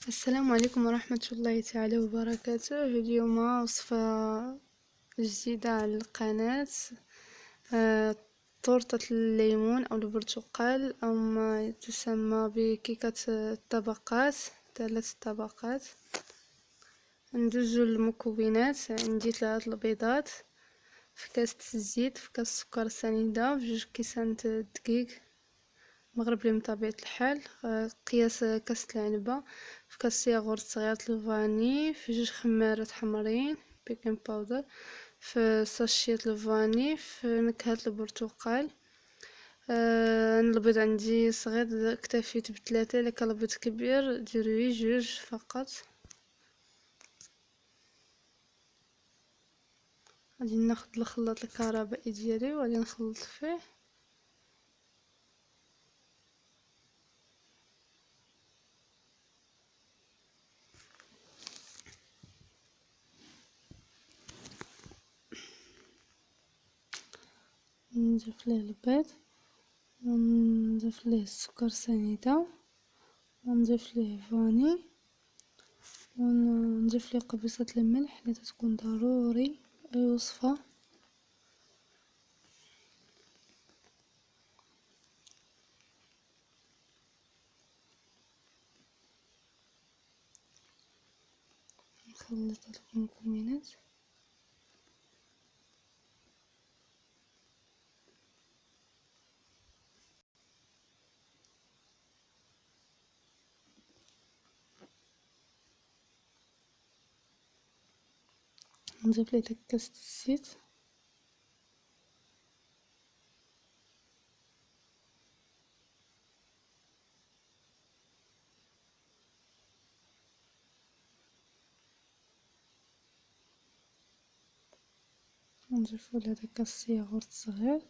السلام عليكم ورحمة الله تعالى وبركاته. اليوم وصفة جديدة على القناة. تورتة الليمون أو البرتقال أو ما تسمى بكيكة الطبقات، 3 طبقات. ندوزو المكونات. عندي 3 البيضات في كاس الزيت، في كاس السكر سنيدة، في 2 كيسان دقيق مغربلي من طبيعة الحال، قياس كاس العنبة، في كاس ياغورت صغيرة الفاني، في 2 خمارات حمرين بيكنج باودر، في ساشية الفاني، في نكهة البرتقال. البيض عندي صغير، اكتفيت ب3. الا كان البيض كبير ديري 2 فقط. غادي ناخد الخلاط الكهربائي ديالي وغادي نخلط فيه. نضيف ليه البيض ونضيف ليه السكر سنيدة ونضيف ليه فاني ونضيف ليه قبيصة الملح اللي تكون ضروري اي وصفة. نخلط هاد المكونات. نضيف ليه داك كاس الزيت. ونضيفو ليه داك كاس ياغورت صغير.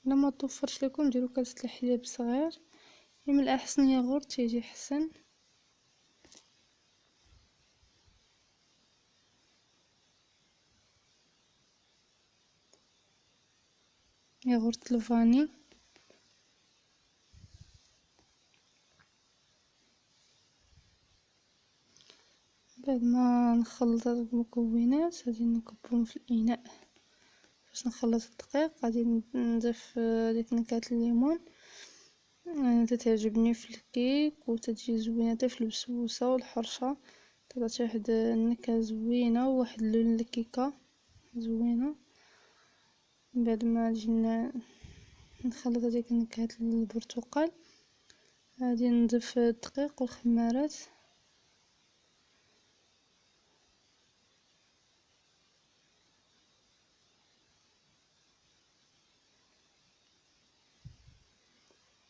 الا ما توفرش لكم ديروا كاس الحليب صغير، من الاحسن ياغورت يجي حسن. ياغورت الفاني. بعد ما نخلط هاد المكونات غادي نكبهم في الاناء باش نخلط الدقيق. غادي نضيف ديك نكهة الليمون. تتعجبني في الكيك وتجي زوينه حتى في البسبوسه والحرشه، تعطي واحد النكهه زوينه وواحد اللون الكيكه زوينه. بعد ما جينا نخلط هذيك نكهه البرتقال غادي نضيف الدقيق والخمارات.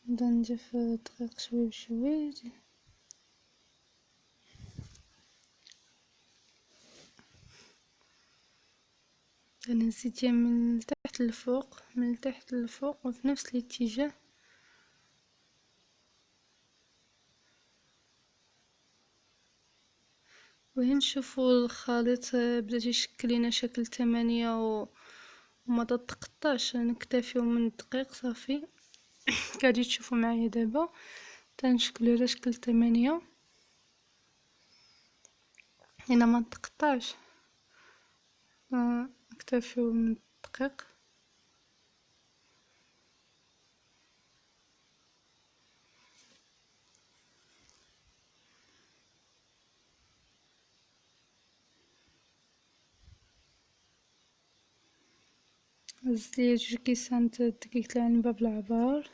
نبدا نضيف الدقيق شوي بشوي. انا نزيدها من تحت للفوق، من تحت للفوق وفي نفس الاتجاه. وهنا نشوفوا الخليط بدا يشكل لنا شكل 8 وما تتقطعش. نكتفيو من الدقيق صافي. كادي تشوفوا معايا دابا تنشكلو على شكل 8. هنا ما تقطعش. نكتفيو من الدقيق. هزت ليا 2 كيسان دقيق العنبة بالعبار.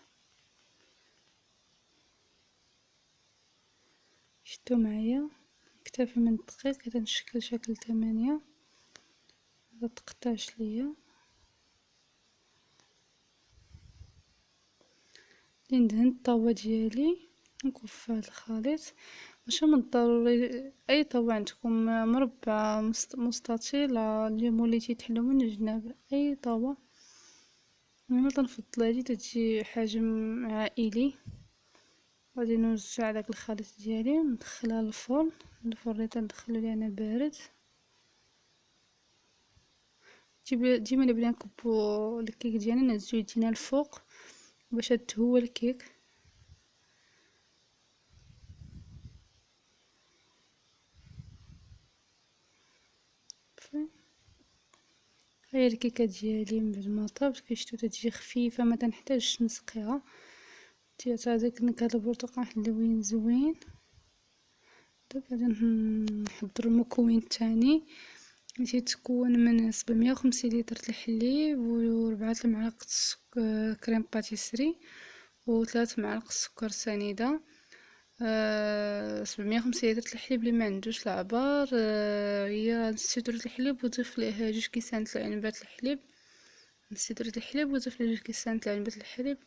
شدو معايا. نكتفي من الدقيق كده نشكل شكل 8. ما تقطعش ليا. ندهن الطاوة ديالي نكف هاد الخليط. ماشي من الضروري اي طاوة عندكم مربعة مستطيلة اللي موليتي تحلو من الجناب، اي طاوة. انا تنفضل هادي تجي حجم عائلي. غادي نوزع داك الخليط ديالي وندخلها للفرن. الفرن تندخلو ليه انا بارد. ديما اللي بغينا نكبو الكيك ديالنا نهزو يدينا الفوق باش تهوى الكيك. هاهي الكيكه ديالي من بعد ما طابت كيشتو تتجي خفيفه ما تنحتاجش نسقيها، تعطيها داك النكهه البرتقال حلوين زوين. دابا نحضر المكون الثاني اللي تتكون من 750 لتر الحليب و4 المعالق كريم باتيسري و3 معالق السكر سنيده. 750 لتر الحليب اللي ما عندوش العبار هي نص لتر الحليب وضيف ليه 2 كيسان العنبات الحليب، نص لتر الحليب وضيف ليه 2 كيسان العنبات الحليب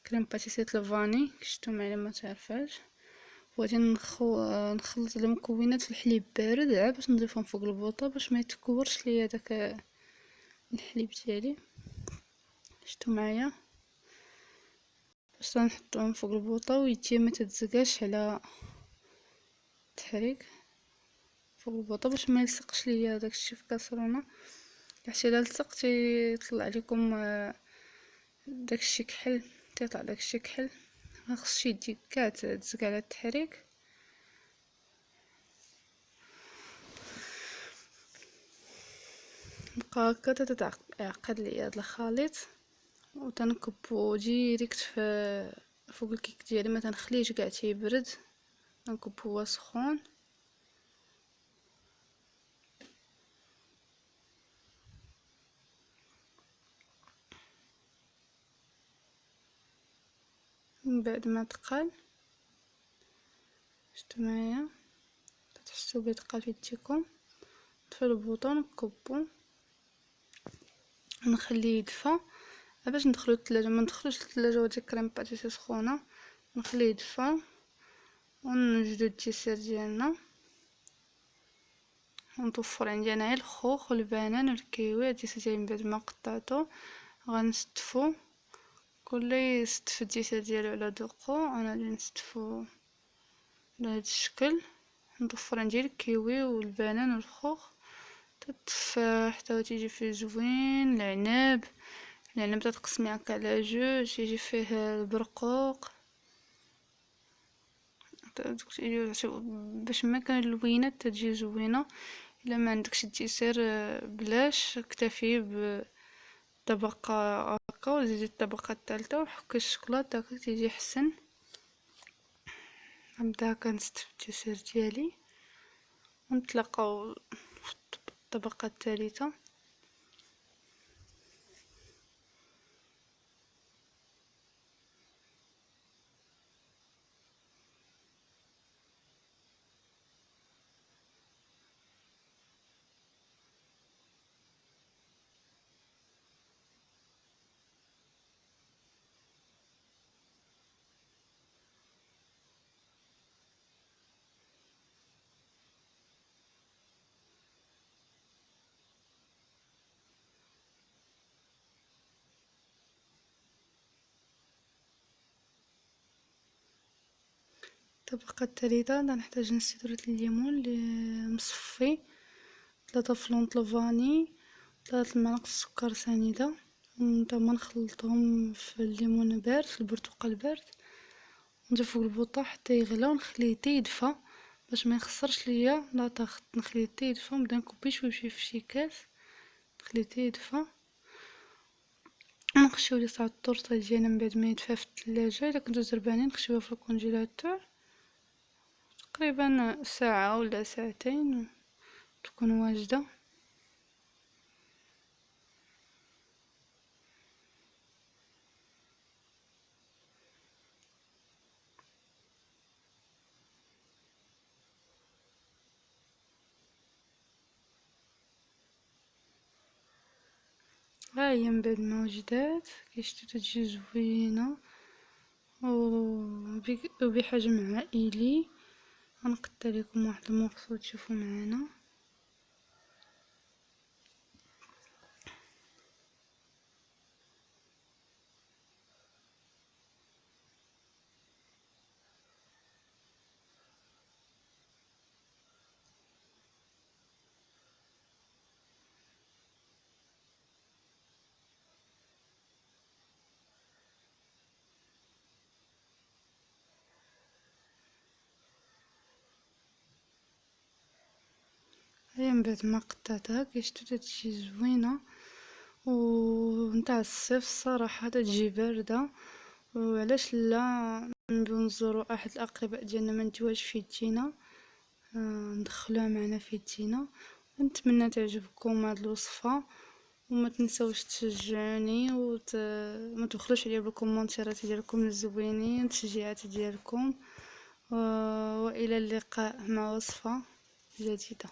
كريم باتيسري الفاني كشتو معايا ما تعرفهاش. وغادي نخلط المكونات في الحليب بارد عاد باش نضيفهم فوق البوطه باش ما يتكورش ليا داك الحليب ديالي. شتو معايا باش نحطهم فوق البوطه ويدي ما تتزقاش على التحريك فوق البوطه باش ما يلصقش ليا داكشي في الكاسرونه، حيت الا لصق تيطلع لكم داكشي كحل، تيطلع داكشي كحل. خاص يديك كاع تزق على التحريك. بقى هكا تتعقد ليا هاد الخليط وتنكبو ديريكت فوق الكيك ديالي، ما تنخليهش كاع تيبرد، نكبو هو سخون. من بعد ما تقال شتو معايا تحسو بيه تقال في يديكم، نطفي البوطه ونكبو ونخليه يدفى باش ندخلو الثلاجه. ما ندخلوش الثلاجه وديك كريم باتيسي سخونه، نخليه يدفى ونوجدو الديسير ديالنا. ونطفر عندي انايا الخوخ والبنان والكيوي. الديسير ديالي من بعد ما قطعته غنستفو، كل يستف الديسير ديالو على ذوقو. انا غادي نستفو على هاد الشكل. نطفر عندي الكيوي والبنان والخوخ تتفاح حتى تيجي فيه زوين. العنب تتقسمي هكا على جوج يجي فيه البرقوق باش ما كان اللوينات تجي زوينه. الا ما عندكش الديسير بلاش اكتفي بطبقه هكا وزيدي الطبقه الثالثه وحكي الشوكولاته هكا تيجي حسن. نبدا كنستف الديسير ديالي ونتلاقاو في الطبقه الثالثه. الطبقه الثالثه نحتاج نستدرج الليمون اللي مصفي، 3 فلونط الفاني، 3 معالق السكر سنيده. ونتوما نخلطهم في الليمون بارد في البرتقال بارد نضيف فوق البوطه حتى يغلى ونخليه حتى يدفى باش ما يخسرش ليا لا طاخت. نخليه حتى يدفى ونبدا نكبي شويه بشويه في شي كاس نخليه حتى يدفى. نخشيو لي صاع الطورطه ديالنا من بعد ما يدفى في الثلاجه. الا كنتو زربانين نخشيوها في الكونجيلاتور تقريبا ساعه ولا ساعتين تكون واجده. ها هي من بعد ما وجدات كيشتو تجي زوينه وبحجم عائلي. غنقطع لكم واحد المورصو تشوفوا معنا. هي من بعد ما قطعتها كيشتو تجي زوينه ونتاع الصيف الصراحة تجي باردة، وعلاش لا نبيو نزورو احد الاقرباء ديالنا ما نتواش في يدينا، ندخلوها معنا في يدينا. نتمنى تعجبكم هاد الوصفة، وما تنسوش تشجعوني ما تبخلوش عليا بالكومونتيرات ديالكم الزوينين والتشجيعات ديالكم، والى اللقاء مع وصفة جديدة.